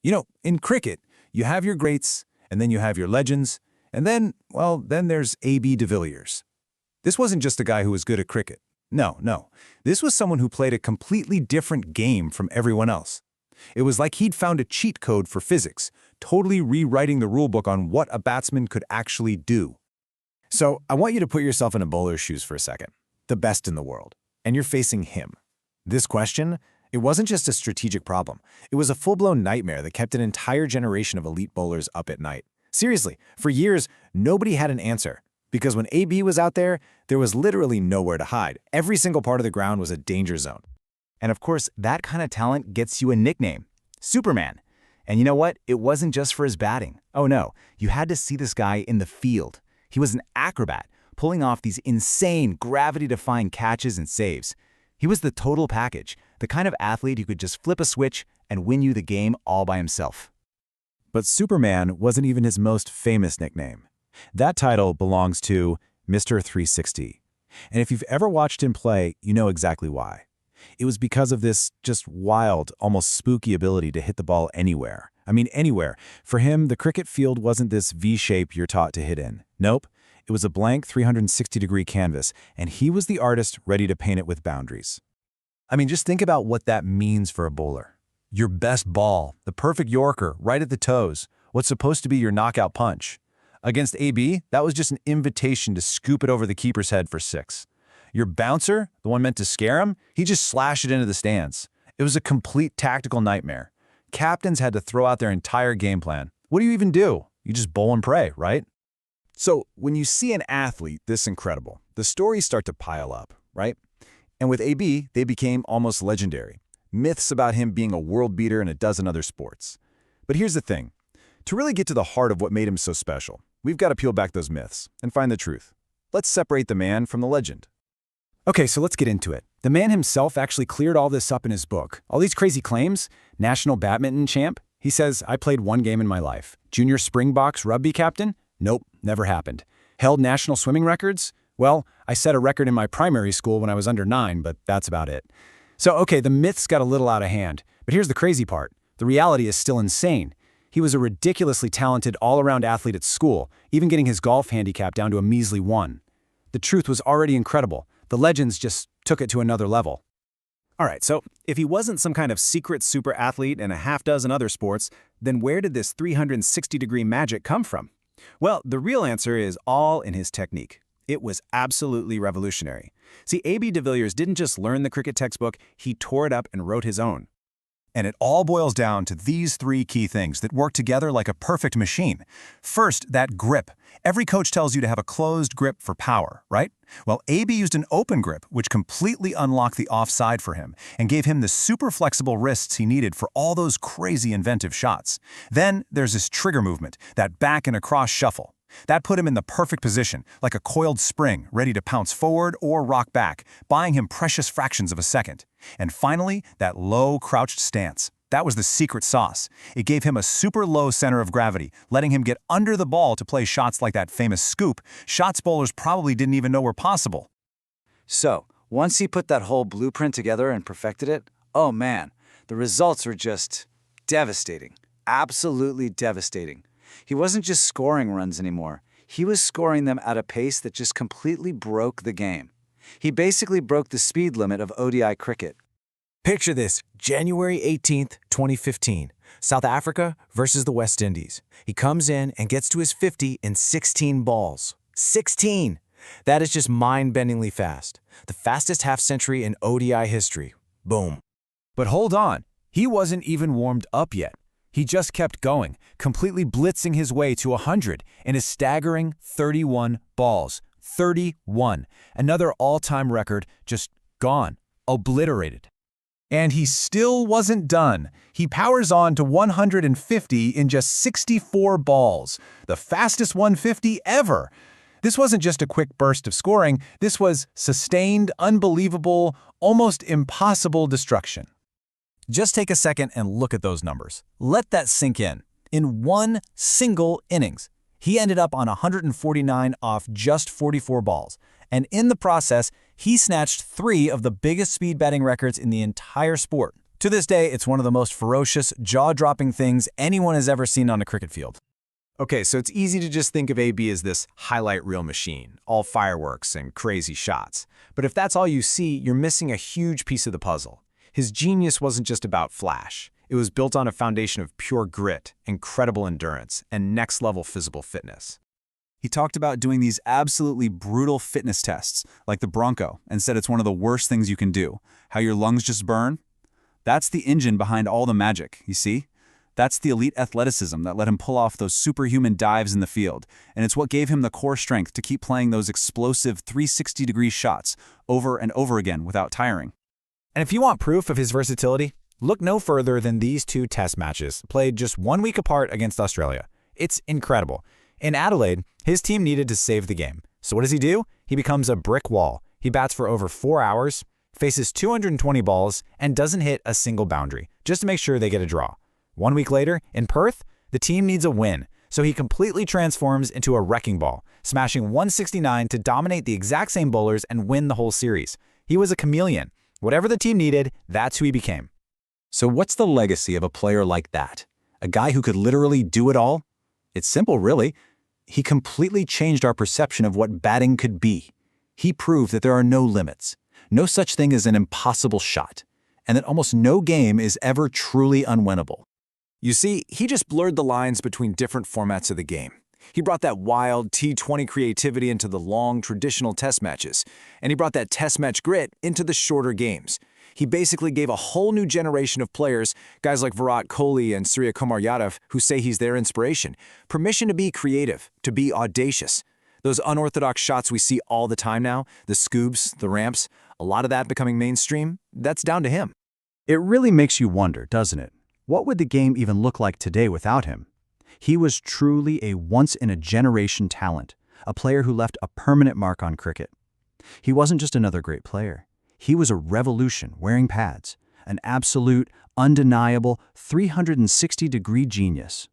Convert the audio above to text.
In cricket, you have your greats, and then you have your legends, and then there's A.B. de Villiers. This wasn't just a guy who was good at cricket. No, no. This was someone who played a completely different game from everyone else. It was like he'd found a cheat code for physics, totally rewriting the rulebook on what a batsman could actually do. So I want you to put yourself in a bowler's shoes for a second, the best in the world, and you're facing him. This question, it wasn't just a strategic problem. It was a full-blown nightmare that kept an entire generation of elite bowlers up at night. Seriously, for years, nobody had an answer. Because when AB was out there was literally nowhere to hide. Every single part of the ground was a danger zone. And of course, that kind of talent gets you a nickname, Superman. And you know what? It wasn't just for his batting. Oh no, you had to see this guy in the field. He was an acrobat, pulling off these insane gravity-defying catches and saves. He was the total package, the kind of athlete who could just flip a switch and win you the game all by himself. But Superman wasn't even his most famous nickname. That title belongs to Mr. 360. And if you've ever watched him play, you know exactly why. It was because of this just wild, almost spooky ability to hit the ball anywhere. I mean, anywhere. For him, the cricket field wasn't this V-shape you're taught to hit in. Nope. It was a blank 360-degree canvas, and he was the artist ready to paint it with boundaries. I mean, just think about what that means for a bowler. Your best ball, the perfect Yorker, right at the toes, what's supposed to be your knockout punch. Against AB, that was just an invitation to scoop it over the keeper's head for 6. Your bouncer, the one meant to scare him, he just slashed it into the stands. It was a complete tactical nightmare. Captains had to throw out their entire game plan. What do you even do? You just bowl and pray, right? So when you see an athlete this incredible, the stories start to pile up, right? And with AB, they became almost legendary. Myths about him being a world beater in a dozen other sports. But here's the thing. To really get to the heart of what made him so special, we've got to peel back those myths and find the truth. Let's separate the man from the legend. Okay, so let's get into it. The man himself actually cleared all this up in his book. All these crazy claims, national badminton champ. He says, I played one game in my life. Junior Springboks rugby captain? Nope, never happened. Held national swimming records? Well, I set a record in my primary school when I was under 9, but that's about it. So, okay, the myths got a little out of hand. But here's the crazy part. The reality is still insane. He was a ridiculously talented all-around athlete at school, even getting his golf handicap down to a measly 1. The truth was already incredible. The legends just took it to another level. All right, so if he wasn't some kind of secret super athlete in a half dozen other sports, then where did this 360-degree magic come from? Well, the real answer is all in his technique. It was absolutely revolutionary. See, A.B. de Villiers didn't just learn the cricket textbook, he tore it up and wrote his own. And it all boils down to these 3 key things that work together like a perfect machine. First, that grip. Every coach tells you to have a closed grip for power, right? Well, AB used an open grip, which completely unlocked the offside for him and gave him the super flexible wrists he needed for all those crazy inventive shots. Then there's this trigger movement, that back and across shuffle. That put him in the perfect position, like a coiled spring, ready to pounce forward or rock back, buying him precious fractions of a second. And finally, that low, crouched stance. That was the secret sauce. It gave him a super low center of gravity, letting him get under the ball to play shots like that famous scoop, shots bowlers probably didn't even know were possible. So, once he put that whole blueprint together and perfected it, oh man, the results were just devastating. Absolutely devastating. He wasn't just scoring runs anymore. He was scoring them at a pace that just completely broke the game. He basically broke the speed limit of ODI cricket. Picture this, January 18th, 2015, South Africa versus the West Indies. He comes in and gets to his 50 in 16 balls. 16! That is just mind-bendingly fast. The fastest half-century in ODI history. Boom. But hold on, he wasn't even warmed up yet. He just kept going, completely blitzing his way to 100 in a staggering 31 balls. 31. Another all-time record just gone, obliterated. And he still wasn't done. He powers on to 150 in just 64 balls, the fastest 150 ever. This wasn't just a quick burst of scoring, this was sustained, unbelievable, almost impossible destruction. Just take a second and look at those numbers. Let that sink in. In one single innings, he ended up on 149 off just 44 balls. And in the process, he snatched 3 of the biggest speed batting records in the entire sport. To this day, it's one of the most ferocious, jaw-dropping things anyone has ever seen on a cricket field. Okay, so it's easy to just think of AB as this highlight reel machine, all fireworks and crazy shots. But if that's all you see, you're missing a huge piece of the puzzle. His genius wasn't just about flash. It was built on a foundation of pure grit, incredible endurance, and next-level physical fitness. He talked about doing these absolutely brutal fitness tests, like the Bronco, and said it's one of the worst things you can do. How your lungs just burn? That's the engine behind all the magic, you see? That's the elite athleticism that let him pull off those superhuman dives in the field, and it's what gave him the core strength to keep playing those explosive 360-degree shots over and over again without tiring. And if you want proof of his versatility, look no further than these two test matches, played just 1 week apart against Australia. It's incredible. In Adelaide, his team needed to save the game. So what does he do? He becomes a brick wall. He bats for over 4 hours, faces 220 balls, and doesn't hit a single boundary, just to make sure they get a draw. 1 week later, in Perth, the team needs a win, so he completely transforms into a wrecking ball, smashing 169 to dominate the exact same bowlers and win the whole series. He was a chameleon. Whatever the team needed, that's who he became. So what's the legacy of a player like that? A guy who could literally do it all? It's simple, really. He completely changed our perception of what batting could be. He proved that there are no limits, no such thing as an impossible shot, and that almost no game is ever truly unwinnable. You see, he just blurred the lines between different formats of the game. He brought that wild T20 creativity into the long, traditional test matches, and he brought that test match grit into the shorter games. He basically gave a whole new generation of players, guys like Virat Kohli and Suryakumar Yadav, who say he's their inspiration, permission to be creative, to be audacious. Those unorthodox shots we see all the time now, the scoobs, the ramps, a lot of that becoming mainstream, that's down to him. It really makes you wonder, doesn't it? What would the game even look like today without him? He was truly a once-in-a-generation talent, a player who left a permanent mark on cricket. He wasn't just another great player. He was a revolution wearing pads, an absolute, undeniable 360-degree genius.